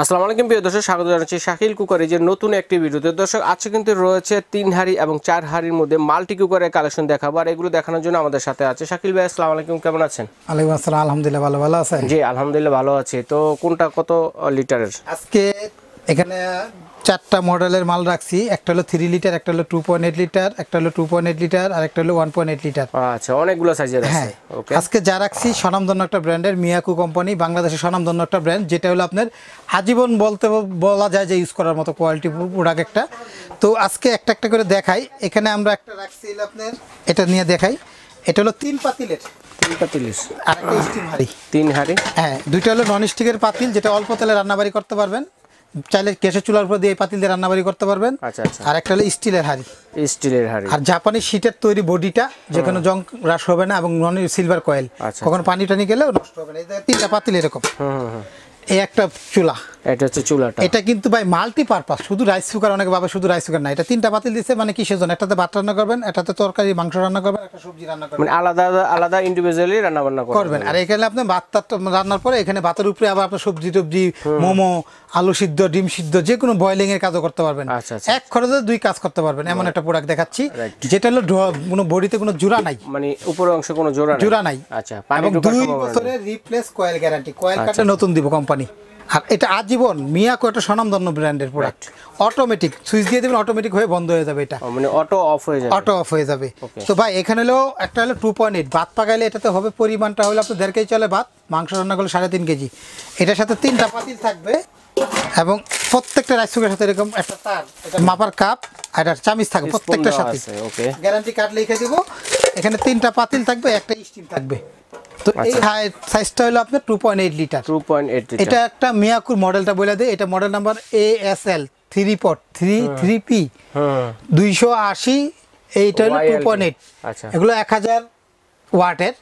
আসসালামু আলাইকুম প্রিয় দর্শক, স্বাগত জানাচ্ছি শাকিল কুকারিজের নতুন একটি ভিডিওতে। দর্শক, আজকে কিন্তু রয়েছে 3 হাঁড়ি এবং 4 হাঁড়ির মধ্যে মাল্টি কুকারের কালেকশন দেখাবো, আর এগুলো দেখানোর জন্য আমাদের সাথে আছে শাকিল ভাই। আসসালামু আলাইকুম, কেমন আছেন? ওয়ালাইকুম আসসালাম, আলহামদুলিল্লাহ ভালো আছেন? জি আলহামদুলিল্লাহ ভালো আছি। তো কোনটা কত লিটারের? আজকে এখানে 4টা মডেলের মাল রাখছি। একটা হলো 3 লিটার, একটা হলো 2.8 লিটার, একটা হলো 2.8 লিটার আর একটা হলো 1.8 লিটার। আচ্ছা, অনেকগুলো সাইজের আছে। ওকে, আজকে যা রাখছি স্বনামধন্য একটা ব্র্যান্ডের মিয়াকো কোম্পানি, বাংলাদেশের স্বনামধন্য একটা ব্র্যান্ড, যেটা হলো আপনার আজীবন বলা যায় যে ইউজ করার মতো কোয়ালিটি প্রোডাক্ট একটা। তো আজকে একটা একটা করে দেখাই। এখানে আমরা একটা রাখছি আপনার, এটা নিয়ে দেখাই। এটা হলো 3 পাতিলের, 3 পাতিল আর একটা স্টিম হাঁড়ি। 3 হাঁড়ি, হ্যাঁ, দুইটা হলো নন স্টিকের পাতিল, যেটা অল্প তেলে রান্নাবাড়ি করতে পারবেন। চাইলে গ্যাসের চুলার উপর দিয়ে এই পাতিল দিয়ে রান্নাবাড়ি করতে পারবেন। আচ্ছা আচ্ছা। আর একটা হলো স্টিলের হাঁড়ি, স্টিলের হাঁড়ি। আর জাপানি শীটের তৈরি বডিটা, যে কোনো জং হ্রাস হবে না, এবং নন সিলভার কয়েল, কখনো পানি টানি গেলেও নষ্ট হবে না। এই 3টা পাতিল এরকম। এই একটা চুলা, এটা হচ্ছে চুলাটা। এটা কিন্তু ভাই মাল্টি পারপাস, শুধু রাইস কুকার অনেকে ভাবে শুধু রাইস কুকার না। এটা 3টা পাতিল দিচ্ছে, মানে কিসের জন্য? একটাতে ভাত রান্না করবেন, একটাতে তরকারি মাংস রান্না করবেন, একটা সবজি রান্না করবেন, মানে আলাদা আলাদা ইন্ডিভিজুয়ালি রান্না বান্না করবেন। আর এখানে আপনি ভাত রান্নার পরে এখানে ভাতের উপরে আবার আপনার সবজি টবজি, মোমো, আলু সিদ্ধ, ডিম সিদ্ধ, যে কোনো বয়লিং এর কাজও করতে পারবেন। এক খরচে 2 কাজ করতে পারবেন, এমন একটা প্রোডাক্ট দেখাচ্ছি, যেটা হলো কোনো বডিতে কোনো জোড়া নাই, মানে উপরের অংশে কোনো জোড়া নাই। আচ্ছা, এবং 2 বছরের রিপ্লেস কয়েল গ্যারান্টি, কয়েল কাটা নতুন দিব কোম্পানি। আর এটা আজীবন মিয়াকো একটা স্বনামধন্য ব্র্যান্ডের প্রোডাক্ট। অটোমেটিক সুইচ দিয়ে দিবেন, অটোমেটিক হয়ে বন্ধ হয়ে যাবে। এটা মানে অটো অফ হয়ে যাবে, অটো অফ হয়ে যাবে। তো ভাই এখানে হলো একটা হলো 2.8, ভাত পাকাইলে এটাতে হবে পরিমাণটা হলো আপনার 1.5 কেজি চলে ভাত, মাংস রান্না করলে 3.5 কেজি। এটার সাথে 3টা পাতিল থাকবে, এবং প্রত্যেকটা রাইস কুকারের সাথে এরকম একটা তার, এটা মাপার কাপ আর একটা চামিচ থাকবে প্রত্যেকটার সাথে। ওকে, গ্যারান্টি কার্ড লিখে দিব। এখানে 3টা পাতিল থাকবে, একটা স্টিম থাকবে। তো এই সাইজটা হলো আপনার 2.8 লিটার। 2.8 লিটার। এটা একটা মিয়াকুর মডেলটা বলে দেয়। এটা মডেল নাম্বার ASL 3 পট 3P 280। এইটা হলো 2.8। আচ্ছা, এগুলো 1000 ওয়াটের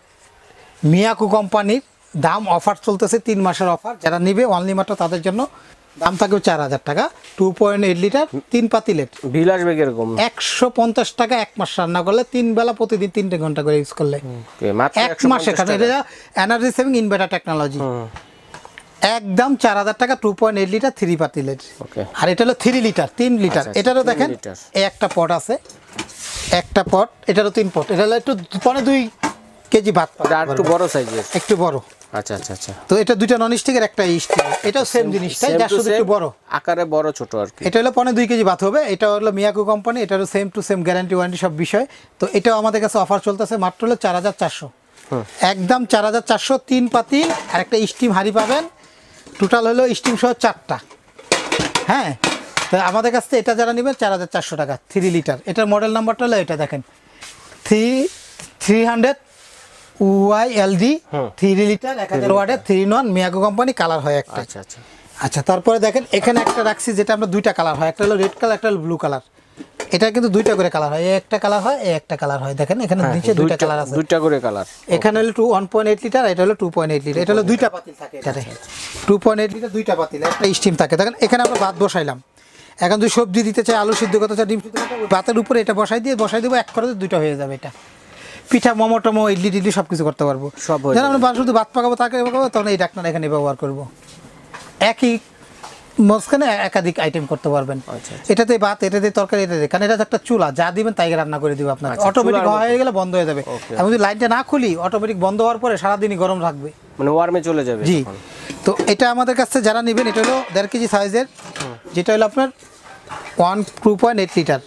মিয়াকু কোম্পানির। দাম অফার চলতেছে, 3 মাসের অফার। যারা নিবে অনলি মাত্র তাদের জন্য দাম থাকবে 4000 টাকা। 2.8 লিটার 3 পাতিলের বিল আসবে কিরকম? 150 টাকা। 1 মাস রান্না করলে 3 বেলা প্রতিদিন 3 ঘন্টা করে ইউজ করলে মাত্র 1 মাসে। কারণ এটা এনার্জি সেভিং ইনভার্টার টেকনোলজি। একদম 4000 টাকা 2.8 লিটার 3 পাতিলের। আর এটা হলো 3 লিটার 3 লিটার। এটারও দেখেন এই একটা পট আছে, একটা পট, এটারও 3 পট। এটা হলো একটু 2.5 কেজি ভাত, আর একটু বড় সাইজের, একটু বড়। আচ্ছা আচ্ছা আচ্ছা। তো এটা দুইটা নন স্টিকের, একটা স্টিল। এটাও সেম জিনিসটাই, যা শুধু একটু বড় আকারে, বড় ছোট আর কি। এটা হলো 2.5 কেজি ভাত হবে। এটা হলো মিয়াকো কোম্পানি, এটারও same to same guarantee warranty সব বিষয়। তো এটাও আমাদের কাছে অফার চলতেছে, মাত্র হলো 4400, একদম 4400। 3 পাতিল আর একটা স্টিম হাঁড়ি পাবেন। টোটাল হলো স্টিম সহ 4টা। হ্যাঁ, তো আমাদের কাছ থেকে এটা যারা নেবেন 4400 টাকা 3 লিটার। এটার মডেল নাম্বারটা হলো এটা দেখেন, 300 YLD 3 লিটার 1000 ওয়াটের 3-in-1 মিয়াকো কোম্পানি। কালার হয় একটা। আচ্ছা আচ্ছা আচ্ছা, তারপরে দেখেন এখানে একটা রাখছি, যেটা আমরা 2টা কালার হয়, একটা হলো রেড কালার, একটা হলো ব্লু কালার। এটা কিন্তু 2টা করে কালার হয়, একটা কালার হয়, একটা কালার হয়। দেখেন এখানে নিচে 2টা কালার আছে, 2টা করে কালার। এখানে হলো 1.8 লিটার, এটা হলো 2.8 লিটার। এটা হলো 2টা পাতিল থাকে এটাতে, 2.8 লিটার 2টা পাতিল, একটা স্টিম থাকে। দেখেন এখানে আমরা ভাত বসাইলাম। এখন যদি সবজি দিতে চাই, আলু সিদ্ধ করতে চাই, ডিম সিদ্ধ করতে, ভাতের উপরে এটা বসাই দেবো, এক খরচে 2টা হয়ে যাবে। এটা পিঠা, মোমো টমো, ইডলি টিডলি সব কিছু করতে পারবো। যেন আমরা শুধু ভাত পাকাবো, তাকে পাকাবো, তখন এই ডাকনা এখানে ব্যবহার করবো। একই মাঝখানে একাধিক আইটেম করতে পারবেন। এটাতে ভাত, এটাতে তরকারি, এটাতে, কারণ এটা একটা চুলা, যা দিবেন তাই রান্না করে দিবে আপনার। অটোমেটিক হয়ে গেলে বন্ধ হয়ে যাবে। আমি যদি লাইনটা না খুলি, অটোমেটিক বন্ধ হওয়ার পরে সারাদিনই গরম থাকবে, মানে ওয়ার্মে চলে যাবে। জি। তো এটা আমাদের কাছে যারা নেবেন, এটা হলো 1.5 কেজি সাইজের, যেটা হলো আপনার 2.8 লিটার।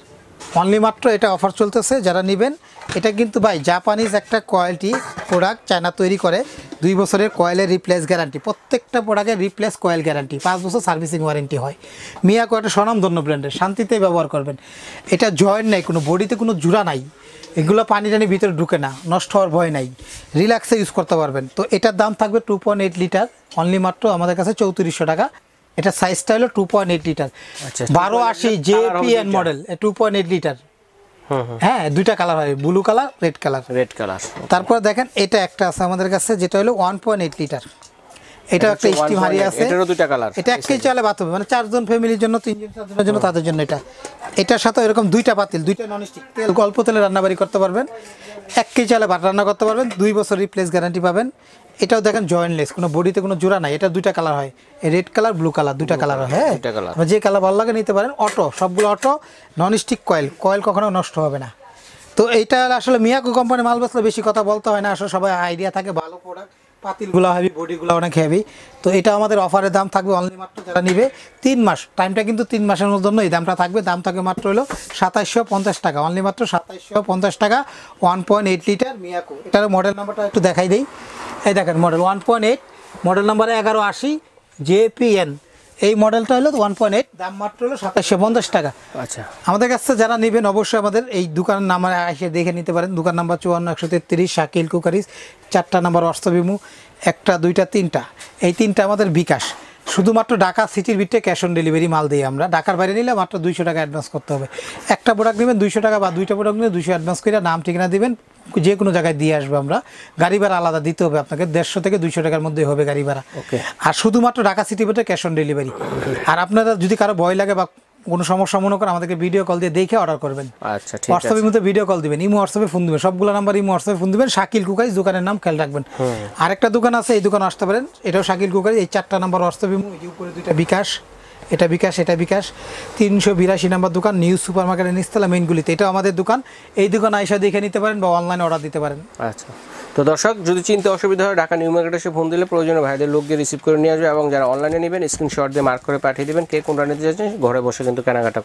অনলি মাত্র এটা অফার চলতেছে যারা নেবেন। এটা কিন্তু ভাই জাপানিজ একটা কোয়ালিটি প্রোডাক্ট, চায়না তৈরি করে। 2 বছরের কয়েলের রিপ্লেস গ্যারান্টি, প্রত্যেকটা প্রোডাক্টের রিপ্লেস কয়েল গ্যারান্টি, 5 বছর সার্ভিসিং ওয়ারেন্টি হয়। মিয়াকো একটা স্বনামধন্য ব্র্যান্ডের, শান্তিতে ব্যবহার করবেন। এটা জয়েন্ট নাই, কোনো বডিতে কোনো জোড়া নাই, এগুলো পানি টানি ভিতরে ঢুকে না, নষ্ট হওয়ার ভয় নাই, রিল্যাক্সে ইউজ করতে পারবেন। তো এটার দাম থাকবে 2.8 লিটার, অনলি মাত্র আমাদের কাছে 3400 টাকা। এটা সাইজটা হলো 2.8 লিটার, 1280 JPN মডেল, 2.8 লিটার। হ্যাঁ, 2টা কালার হয়, ব্লু কালার, রেড কালার। তারপর দেখেন এটা একটা আছে আমাদের কাছে, যেটা হলো 1.8 লিটার। এটা একটা স্টিম হাঁড়ি আছে, এটারও 2টা কালার। এটা 1 কেজি চালে ভাত হবে, মানে 4 জন ফ্যামিলির জন্য, 3 জন 4 জনের জন্য, তাদের জন্য এটা। এটার সাথে এরকম 2টা পাতিল, 2টা ননস্টিক, তেল অল্প তেলে রান্নাবাড়ি করতে পারবেন। 1 কেজি চালে ভাত রান্না করতে পারবেন। 2 বছর রিপ্লেস গ্যারান্টি পাবেন। এটাও দেখেন জয়েন্টলেস, কোনো বডিতে কোনো জোড়া নাই। এটা দুইটা কালার হয়, রেড কালার ব্লু কালার, দুইটা কালার হয়। হ্যাঁ, দুইটা কালার। যে কালার ভালো লাগে নিতে পারেন। অটো, সবগুলো auto, non stick coil, coil কখনো নষ্ট হবে না। তো এইটা আসলে মিয়াকো কোম্পানি মাল বেচলে বেশি কথা বলতে হয় না, আসলে সবাই আইডিয়া থাকে ভালো প্রোডাক্ট। পাতিলগুলো হেভি, বডিগুলো অনেক হেভি। তো এটা আমাদের অফারের দাম থাকবে অনলি মাত্র যারা নিবে 3 মাস, টাইমটা কিন্তু 3 মাসের জন্য এই দামটা থাকবে। দাম থাকবে মাত্র হলো 2750 টাকা, অনলি মাত্র 2750 টাকা। 1.8 লিটার মিয়াকো। এটার মডেল নাম্বারটা একটু দেখাই দেই। এই দেখেন মডেল 1.8, মডেল নাম্বার 1180 JPN। এই মডেলটা হলো 1.8, দাম মাত্র হলো 2750 টাকা। আচ্ছা, আমাদের কাছে যারা নেবেন অবশ্যই আমাদের এই দোকানের নাম্বার এসে দেখে নিতে পারেন। দোকান নাম্বার 54 133 শাকিল কুকারিজ, 4টা নাম্বার হোয়াটসঅ্যাপ ইমো, 1টা 2টা 3টা, এই 3টা আমাদের বিকাশ। শুধুমাত্র ঢাকা সিটির ভিতরে ক্যাশ অন ডেলিভারি মাল দিই আমরা। ঢাকার বাইরে নিলে মাত্র 200 টাকা অ্যাডভান্স করতে হবে। একটা প্রোডাক্ট নেবেন 200 টাকা, বা 2টা প্রোডাক্ট নিলে 200 অ্যাডভান্স করে নাম ঠিকানা দিবেন, যে কোনো জায়গায় দিয়ে আসবো আমরা। গাড়ি ভাড়া আলাদা দিতে হবে আপনাকে, 150 থেকে 200 টাকার মধ্যে হবে গাড়ি ভাড়া। ওকে। আর শুধুমাত্র ঢাকা সিটির ভিতরে ক্যাশ অন ডেলিভারি। আর আপনারা যদি কারো ভয় লাগে বা কোনো সমস্যা মনে করেন, আমাদেরকে ভিডিও কল দিয়ে দেখে অর্ডার করবেন। আচ্ছা, ঠিক আছে। হোয়াটসঅ্যাপের মধ্যে ভিডিও কল দিবেন, ইমো হোয়াটসঅ্যাপে ফোন দিবেন, সবগুলো নাম্বার ইমো হোয়াটসঅ্যাপে ফোন দিবেন। শাকিল কুকারিজ দোকানের নাম খেয়াল রাখবেন। আরেকটা দোকান আছে, এই দোকানে আসতে পারেন, এটাও শাকিল কুকারিজ। এই 4টা নাম্বার হোয়াটসঅ্যাপ ইমো, এই যে উপরে 2টা বিকাশ, এটা বিকাশ, এটা বিকাশ। 382 নাম্বার দোকান, নিউ সুপার মার্কেটের নিচতলা মেইনগুলিতে, এটাও আমাদের দোকান। এই দোকানে আইসা দেখে নিতে পারেন বা অনলাইনে অর্ডার দিতে পারেন। আচ্ছা, তো দর্শক যদি চিনতে অসুবিধা হয়, ঢাকা নিউ মার্কেটে এসে ফোন দিলে প্রয়োজনীয় ভাইদের লোক গিয়ে রিসিভ করে নিয়ে আসবে, এবং যারা অনলাইনে নেবেন স্ক্রিনশট দিয়ে মার্ক করে পাঠিয়ে দেবেন কে কোনটা নিতে চাচ্ছেন, ঘরে বসে কিন্তু কেনাকাটা